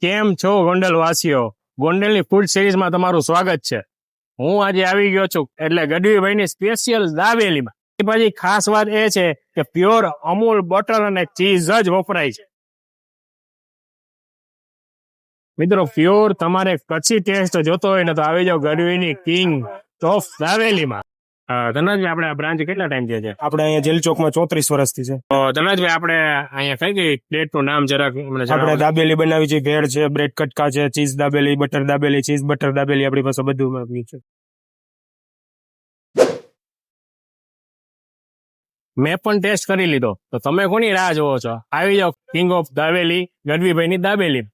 કેમ છો ગોંડલ વાસીઓ? ગોંડલની ફૂડ સિરીઝમાં તમારું સ્વાગત છે. હું આજે આવી ગયો છું એટલે ગઢવીભાઈની સ્પેશિયલ દાબેલીમાં. પછી ખાસ વાત એ છે કે પ્યોર અમૂલ બટર અને ચીઝ જ વપરાય છે. મિત્રો, પ્યોર તમારે કચ્છી ટેસ્ટ જોતો હોય ને તો આવી જાવ ગઢવીની કિંગ ઓફ દાબેલીમાં. ધનરાજભાઈ, આપણે આ બ્રાન્ચ કેટલા ટાઈમ થયા છે? આપણે અહીંયા જેલ ચોકમાં 34 વર્ષથી છે. તો ધનરાજભાઈ, આપણે અહીંયા કઈ પ્લેટનું નામ જરાક મને આપણે જણાવો. દાબેલી બનાવી છે, ભેળ છે, બ્રેડ કટકા છે, cheese dabeli, butter dabeli, cheese butter dabeli, આપણી પાસે બધું મળ્યું છે. મેં પણ ટેસ્ટ કરી લીધો, તો તમે કોની રાહ જોવો છો? આવી જાઓ કિંગ ઓફ દાબેલી, ગઢવીભાઈની દાબેલી.